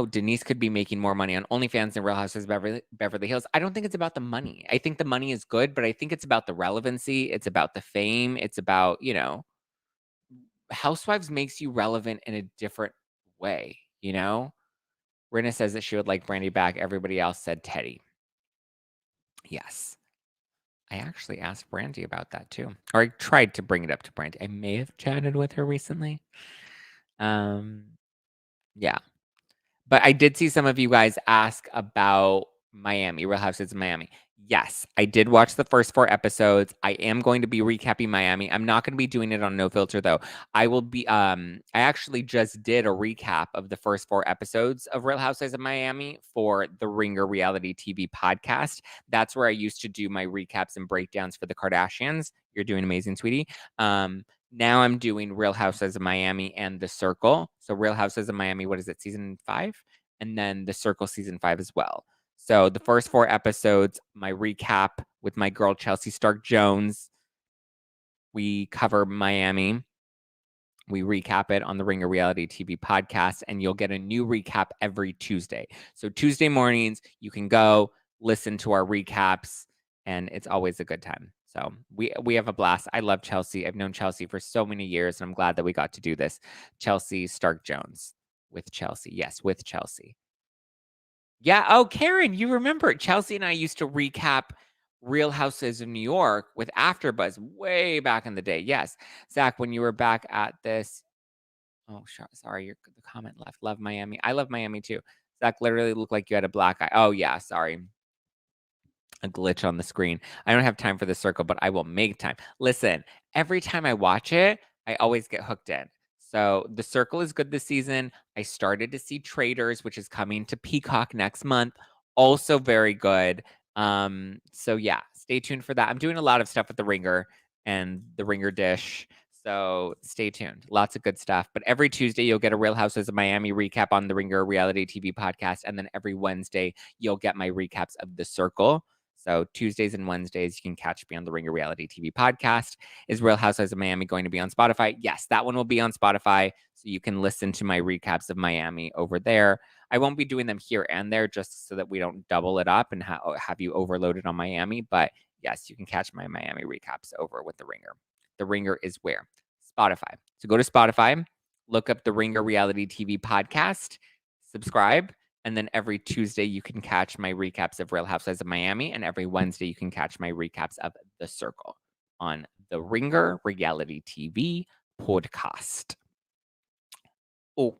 Denise could be making more money on OnlyFans than Real Housewives of Beverly Hills. I don't think it's about the money. I think the money is good, but I think it's about the relevancy. It's about the fame. It's about, Housewives makes you relevant in a different way, Rinna says that she would like Brandy back. Everybody else said Teddy. Yes. I actually asked Brandy about that too. Or I tried to bring it up to Brandy. I may have chatted with her recently. Yeah. But I did see some of you guys ask about Miami, Real Housewives of Miami. Yes, I did watch the first 4 episodes. I am going to be recapping Miami. I'm not going to be doing it on No Filter though. I will be I actually just did a recap of the first 4 episodes of Real Housewives of Miami for the Ringer Reality TV podcast. That's where I used to do my recaps and breakdowns for the Kardashians. You're doing amazing, sweetie. Now I'm doing Real Housewives of Miami and The Circle. So Real Housewives of Miami, what is it, season 5? And then The Circle season 5 as well. So the first 4 episodes, my recap with my girl Chelsea Stark Jones. We cover Miami. We recap it on the Ringer Reality TV podcast, and you'll get a new recap every Tuesday. So Tuesday mornings, you can go listen to our recaps, and it's always a good time. So we have a blast. I love Chelsea. I've known Chelsea for so many years, and I'm glad that we got to do this. Chelsea Stark Jones with Chelsea. Yes, with Chelsea. Yeah. Oh, Karen, you remember Chelsea and I used to recap Real Houses of New York with AfterBuzz way back in the day. Yes, Zack, when you were back at this. Oh, sorry, the comment left. Love Miami. I love Miami too. Zack literally looked like you had a black eye. Oh yeah, sorry. A glitch on the screen. I don't have time for The Circle, but I will make time. Listen, every time I watch it, I always get hooked in. So The Circle is good this season. I started to see Traders, which is coming to Peacock next month. Also very good. So yeah, stay tuned for that. I'm doing a lot of stuff with the Ringer and the Ringer dish. So stay tuned. Lots of good stuff. But every Tuesday, you'll get a Real Houses of Miami recap on the Ringer Reality TV podcast. And then every Wednesday, you'll get my recaps of The Circle. So Tuesdays and Wednesdays, you can catch me on the Ringer Reality TV podcast. Is Real Housewives of Miami going to be on Spotify? Yes, that one will be on Spotify. So you can listen to my recaps of Miami over there. I won't be doing them here and there just so that we don't double it up and have you overloaded on Miami. But yes, you can catch my Miami recaps over with the Ringer. The Ringer is where? Spotify. So go to Spotify, look up the Ringer Reality TV podcast, subscribe. And then every Tuesday, you can catch my recaps of Real Housewives of Miami. And every Wednesday, you can catch my recaps of The Circle on the Ringer Reality TV podcast. Oh.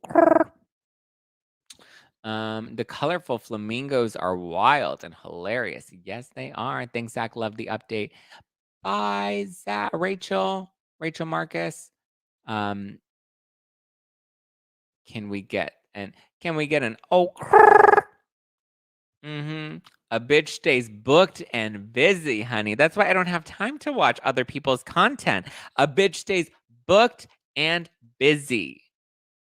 The colorful flamingos are wild and hilarious. Yes, they are. Thanks, Zach. Love the update. Bye, Zach. Rachel Marcus. Can we get an a bitch stays booked and busy, honey. That's why I don't have time to watch other people's content. A bitch stays booked and busy.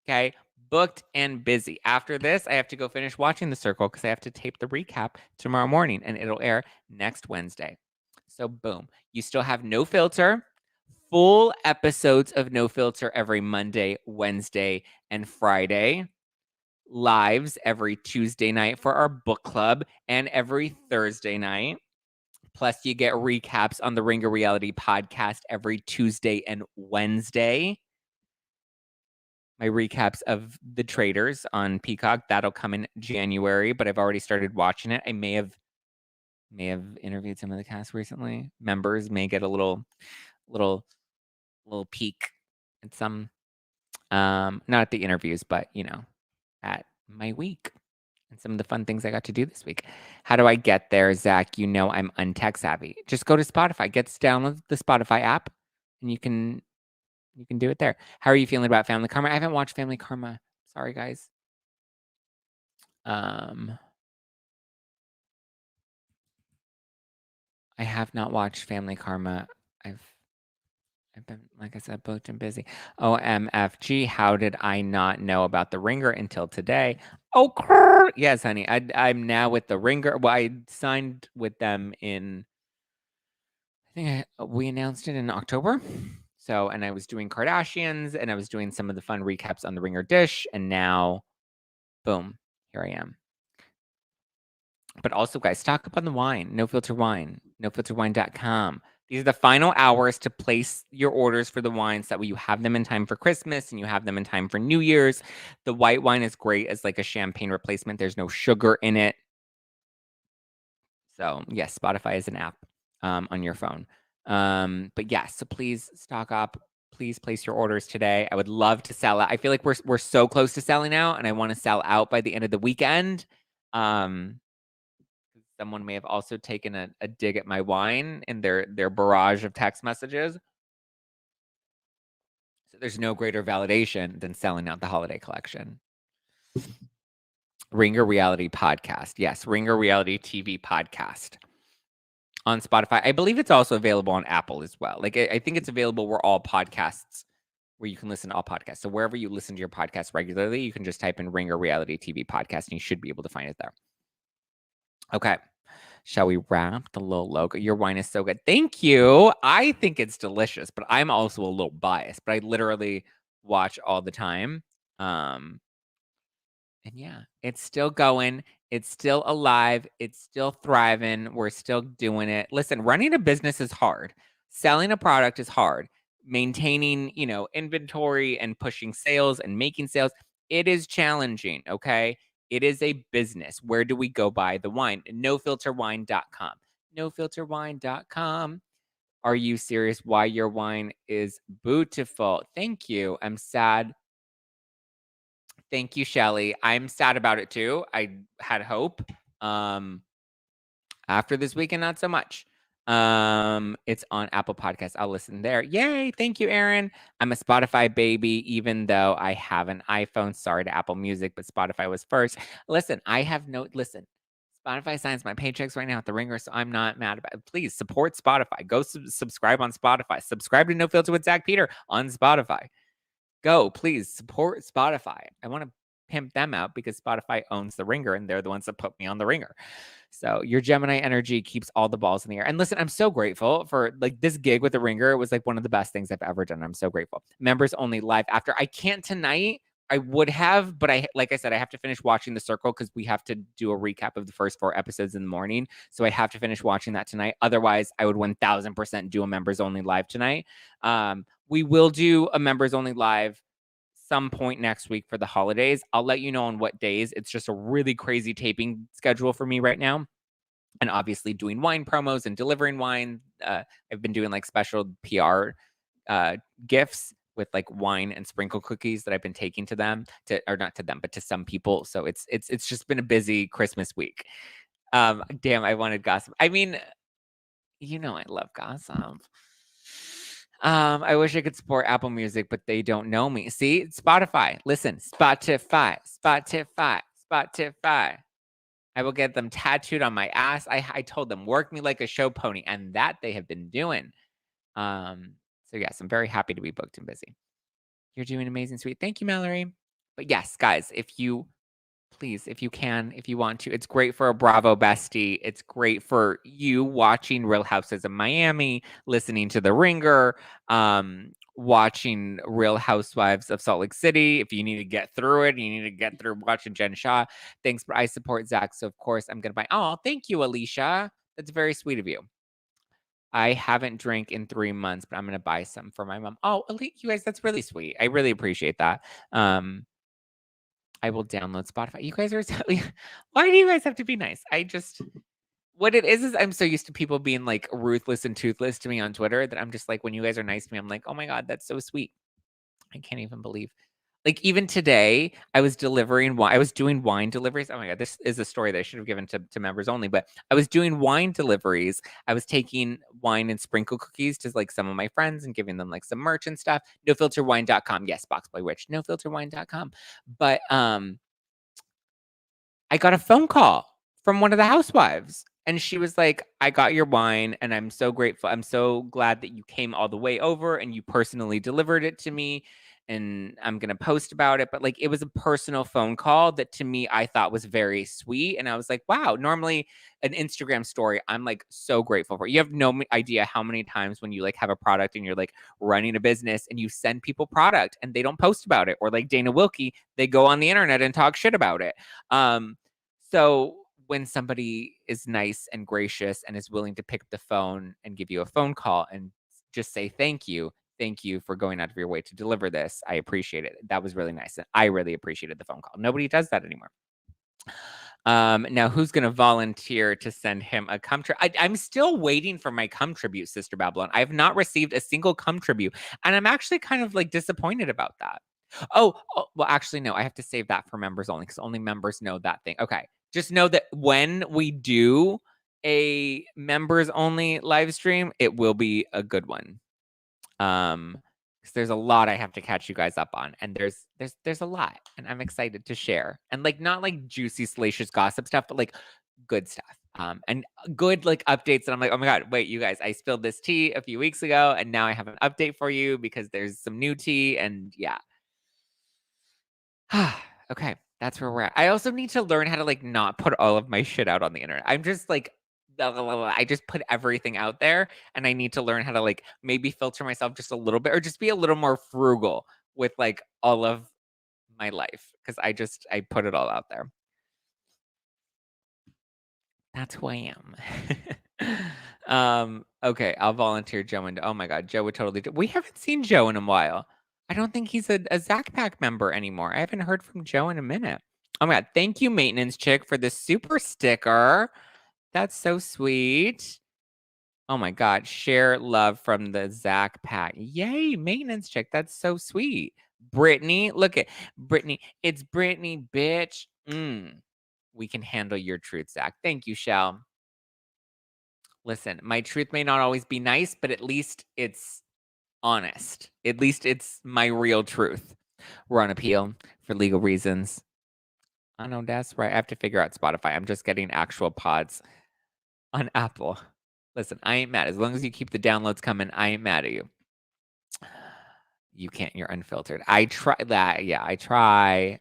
Okay? Booked and busy. After this, I have to go finish watching The Circle because I have to tape the recap tomorrow morning and it'll air next Wednesday. So, boom. You still have No Filter, full episodes of No Filter every Monday, Wednesday, and Friday. Lives every Tuesday night for our book club and every Thursday night. Plus, you get recaps on the Ringer Reality podcast every Tuesday and Wednesday. My recaps of The Traders on Peacock, that'll come in January, but I've already started watching it. I may have interviewed some of the cast recently. Members may get a little peek at some, not at the interviews, but at my week and some of the fun things I got to do this week. How do I get there, Zach? You know I'm untech savvy. Just go to Spotify. Download the Spotify app, and you can do it there. How are you feeling about Family Karma? I haven't watched Family Karma. Sorry, guys. I have not watched Family Karma. I've been, like I said, booked and busy. OMFG, how did I not know about the Ringer until today? Oh, yes, honey. I'm now with the Ringer. Well, I signed with them in, I think we announced it in October. So, and I was doing Kardashians and I was doing some of the fun recaps on the Ringer dish. And now, boom, here I am. But also, guys, stock up on the wine. No Filter Wine. NoFilterWine.com. These are the final hours to place your orders for the wines. That way you have them in time for Christmas and you have them in time for New Year's. The white wine is great as like a champagne replacement. There's no sugar in it. So, yes, Spotify is an app on your phone. But yes, so please stock up. Please place your orders today. I would love to sell out. I feel like we're so close to selling out, and I want to sell out by the end of the weekend. Someone may have also taken a dig at my wine in their barrage of text messages. So there's no greater validation than selling out the holiday collection. Ringer Reality Podcast. Yes, Ringer Reality TV Podcast on Spotify. I believe it's also available on Apple as well. Like I think it's available where you can listen to all podcasts. So wherever you listen to your podcast regularly, you can just type in Ringer Reality TV Podcast and you should be able to find it there. Okay. Shall we wrap the little logo? Your wine is so good. Thank you. I think it's delicious, but I'm also a little biased, but I literally watch all the time. And yeah, it's still going. It's still alive. It's still thriving. We're still doing it. Listen, running a business is hard. Selling a product is hard. Maintaining, inventory and pushing sales and making sales, it is challenging, okay? It is a business. Where do we go buy the wine? NoFilterWine.com. NoFilterWine.com. Are you serious? Why your wine is beautiful. Thank you. I'm sad. Thank you, Shelly. I'm sad about it too. I had hope. After this weekend, not so much. It's on Apple Podcasts. I'll listen there. Yay. Thank you, Aaron. I'm a Spotify baby, even though I have an iPhone. Sorry to Apple Music, but Spotify was first. Listen, Spotify signs my paychecks right now at the Ringer, so I'm not mad about it. Please support Spotify. Go subscribe on Spotify. Subscribe to No Filter with Zach Peter on Spotify. Go, please support Spotify. I want to pimp them out because Spotify owns the Ringer and they're the ones that put me on the Ringer. So your Gemini energy keeps all the balls in the air. And listen, I'm so grateful for like this gig with the Ringer. It was like one of the best things I've ever done. I'm so grateful. Members only live after. I can't tonight. I would have, but like I said, I have to finish watching The Circle because we have to do a recap of the first 4 episodes in the morning. So I have to finish watching that tonight. Otherwise, I would 1000% do a members only live tonight. We will do a members only live some point next week for the holidays. I'll let you know on what days. It's just a really crazy taping schedule for me right now. And obviously doing wine promos and delivering wine. I've been doing like special PR gifts with like wine and sprinkle cookies that I've been taking to them, or not to them, but to some people. So it's just been a busy Christmas week. Damn, I wanted gossip. I mean, you know, I love gossip. I wish I could support Apple Music, but they don't know me. See, Spotify. Listen, Spotify. I will get them tattooed on my ass. I told them, work me like a show pony, and that they have been doing. So yes, I'm very happy to be booked and busy. You're doing amazing, sweet. Thank you, Mallory. But yes, guys, if you please, if you can, if you want to, it's great for a Bravo bestie. It's great for you watching Real Houses of Miami, listening to The Ringer, watching Real Housewives of Salt Lake City. If you need to get through it, you need to get through watching Jen Shah. Thanks, but I support Zach, so of course I'm gonna buy. Oh, thank you, Alicia. That's very sweet of you. I haven't drank in 3 months, but I'm gonna buy some for my mom. Oh, you guys, that's really sweet. I really appreciate that. I will download Spotify. You guys are so why do you guys have to be nice? What it is I'm so used to people being like ruthless and toothless to me on Twitter that I'm just like, when you guys are nice to me, I'm like, oh my God, that's so sweet. I can't even believe. Like even today, I was delivering wine. I was doing wine deliveries. Oh my God, this is a story that I should have given to members only, but I was doing wine deliveries. I was taking wine and sprinkle cookies to like some of my friends and giving them like some merch and stuff. NoFilterWine.com. Yes, Boxboy Rich. NoFilterWine.com. But I got a phone call from one of the housewives. And she was like, I got your wine and I'm so grateful. I'm so glad that you came all the way over and you personally delivered it to me. And I'm going to post about it. But like, it was a personal phone call that to me, I thought was very sweet. And I was like, wow, normally an Instagram story, I'm like so grateful for. You have no idea how many times when you like have a product and you're like running a business and you send people product and they don't post about it. Or like Dana Wilkie, they go on the internet and talk shit about it. So when somebody is nice and gracious and is willing to pick up the phone and give you a phone call and just say thank you for going out of your way to deliver this, I appreciate it. That was really nice. And I really appreciated the phone call. Nobody does that anymore. Now who's going to volunteer to send him a cum tribute? I'm still waiting for my cum tribute, Sister Babylon. I have not received a single cum tribute. And I'm actually kind of like disappointed about that. Oh, well, actually, no, I have to save that for members only because only members know that thing. Okay. Just know that when we do a members only live stream, it will be a good one. Because there's a lot I have to catch you guys up on, and there's a lot, and I'm excited to share. And like not like juicy, salacious gossip stuff, but like good stuff. And good like updates. And I'm like, oh my God, wait, you guys, I spilled this tea a few weeks ago, and now I have an update for you because there's some new tea, and yeah. Okay, that's where we're at. I also need to learn how to like not put all of my shit out on the internet. I'm just like I just put everything out there and I need to learn how to like maybe filter myself just a little bit or just be a little more frugal with like all of my life because I put it all out there. That's who I am. Okay, I'll volunteer Joe and oh my God, Joe would totally do. We haven't seen Joe in a while. I don't think he's a Zack Pack member anymore. I haven't heard from Joe in a minute. Oh my God, thank you, maintenance chick, for the super sticker. That's so sweet. Oh my God, share love from the Zack Pack. Yay, maintenance chick. That's so sweet. Brittany, look at Brittany. It's Brittany, bitch. We can handle your truth, Zach. Thank you, Shell. Listen, my truth may not always be nice, but at least it's honest. At least it's my real truth. We're on appeal for legal reasons. I know that's right. I have to figure out Spotify. I'm just getting actual pods on Apple. Listen, I ain't mad. As long as you keep the downloads coming, I ain't mad at you. You can't. You're unfiltered. I try that. Yeah, I try.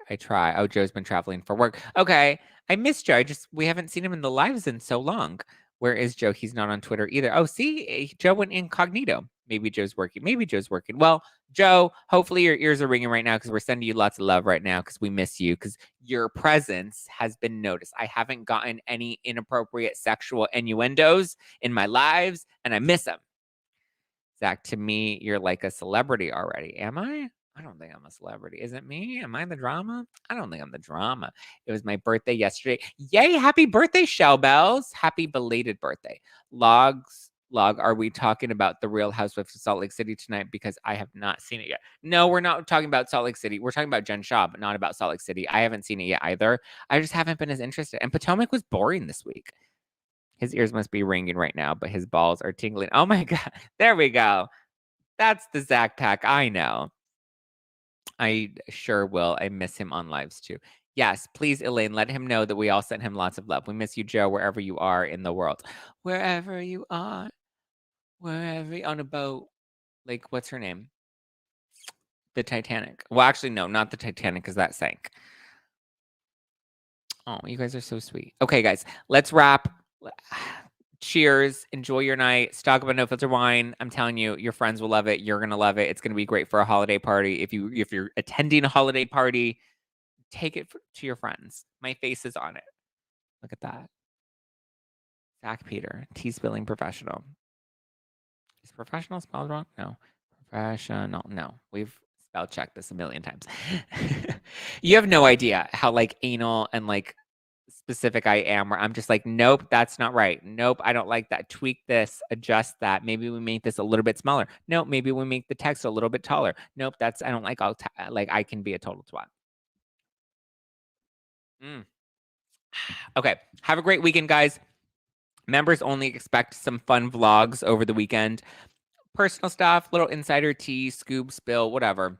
Oh, Joe's been traveling for work. Okay. I miss Joe. We haven't seen him in the lives in so long. Where is Joe? He's not on Twitter either. Oh, see, Joe went incognito. Maybe Joe's working. Well, Joe, hopefully your ears are ringing right now because we're sending you lots of love right now because we miss you because your presence has been noticed. I haven't gotten any inappropriate sexual innuendos in my lives and I miss them. Zach, to me, you're like a celebrity already. Am I? I don't think I'm a celebrity. Is it me? Am I the drama? I don't think I'm the drama. It was my birthday yesterday. Yay, happy birthday, Shell Bells. Happy belated birthday. vlog, are we talking about the Real Housewives of Salt Lake City tonight? Because I have not seen it yet. No, we're not talking about Salt Lake City. We're talking about Jen Shah, but not about Salt Lake City. I haven't seen it yet either. I just haven't been as interested. And Potomac was boring this week. His ears must be ringing right now, but his balls are tingling. Oh my God. There we go. That's the Zack Pack I know. I sure will. I miss him on lives too. Yes, please, Elaine, let him know that we all sent him lots of love. We miss you, Joe, wherever you are in the world. Wherever you are, wherever on a boat. Like, what's her name? The Titanic. Well, actually, no, not the Titanic, because that sank. Oh, you guys are so sweet. Okay, guys, let's wrap. Cheers. Enjoy your night. Stock up on No Filter Wine. I'm telling you, your friends will love it. You're gonna love it. It's gonna be great for a holiday party. If you're attending a holiday party, take it to your friends. My face is on it. Look at that. Zach Peter, tea spilling professional. Is professional spelled wrong? No. Professional. No. We've spell checked this a million times. You have no idea how like anal and like specific I am, where I'm just like, nope, that's not right. Nope, I don't like that. Tweak this, adjust that. Maybe we make this a little bit smaller. Nope, maybe we make the text a little bit taller. Nope, that's I don't like all like I can be a total twat. Okay, have a great weekend, guys. Members only expect some fun vlogs over the weekend. Personal stuff, little insider tea, scoop, spill, whatever.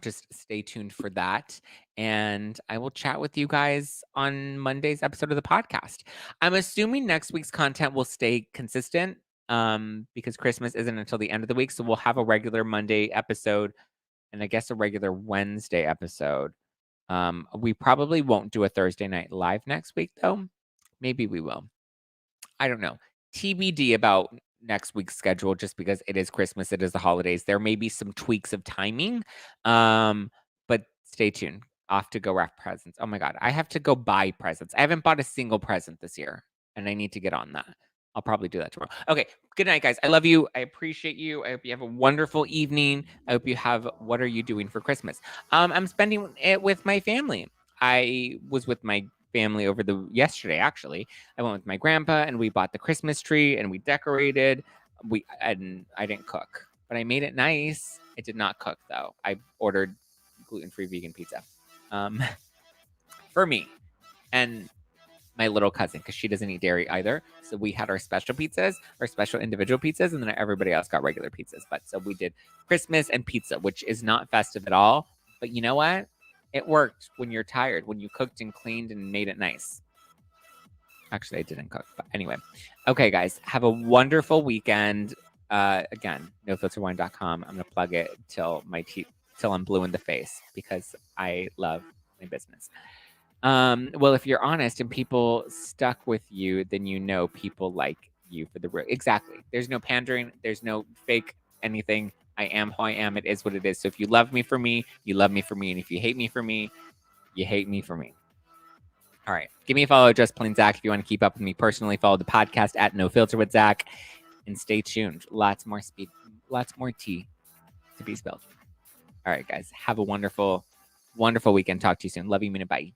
Just stay tuned for that. And I will chat with you guys on Monday's episode of the podcast. I'm assuming next week's content will stay consistent because Christmas isn't until the end of the week. So we'll have a regular Monday episode and I guess a regular Wednesday episode. We probably won't do a Thursday night live next week, though. Maybe we will. I don't know. TBD about next week's schedule, just because it is Christmas, it is the holidays. There may be some tweaks of timing, but stay tuned. Off to go wrap presents. Oh my God, I have to go buy presents. I haven't bought a single present this year, and I need to get on that. I'll probably do that tomorrow. Okay, good night, guys. I love you. I appreciate you. I hope you have a wonderful evening. I hope you have, what are you doing for Christmas? I'm spending it with my family. I was with my family over yesterday, actually. I went with my grandpa and we bought the Christmas tree and we decorated. I didn't cook, but I made it nice. I did not cook though. I ordered gluten-free vegan pizza for me and my little cousin, because she doesn't eat dairy either. So we had our special pizzas, our special individual pizzas, and then everybody else got regular pizzas. But so we did Christmas and pizza, which is not festive at all. But you know what? It worked when you're tired, when you cooked and cleaned and made it nice. Actually, I didn't cook, but anyway. Okay, guys, have a wonderful weekend. Again, nofilterwine.com. I'm going to plug it till I'm blue in the face because I love my business. Well, if you're honest and people stuck with you, then you know people like you for the real. Exactly. There's no pandering. There's no fake anything. I am who I am. It is what it is. So if you love me for me, you love me for me. And if you hate me for me, you hate me for me. All right. Give me a follow, Just Plain Zach. If you want to keep up with me personally, follow the podcast at No Filter with Zach. And stay tuned. Lots more tea to be spilled. All right, guys. Have a wonderful, wonderful weekend. Talk to you soon. Love you, minute. Bye.